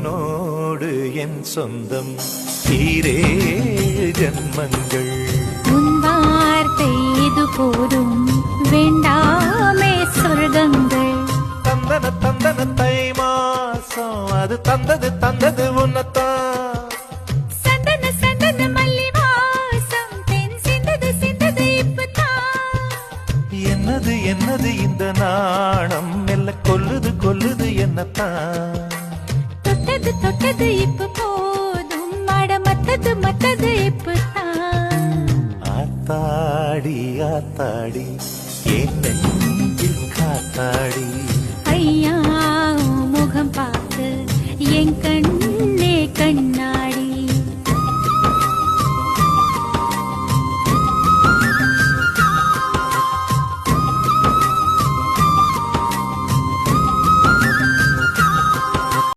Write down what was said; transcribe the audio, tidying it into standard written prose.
உன்னோடு என் சொந்தம் ஈரே ஜன்மங்கள். உன் வார்த்தை இது போதும் வேண்டாமே சொர்க்கங்கள். தந்தன தந்தன தை மாசம் அது தந்தது உன்னத்தான். சந்தன சந்தன மல்லி வாசம் தென் சிந்தது இப்பதான். என்னது என்னது இந்த நாணம் மெல்ல கொல்லுது என்னத்தான். தொட்டது இப்ப போதும் மத்தது இப்பதான். ஆத்தாடி ஆத்தாடி என் நெஞ்சில் காத்தாடி. ஐயா முகம் பார்த்து என் கண்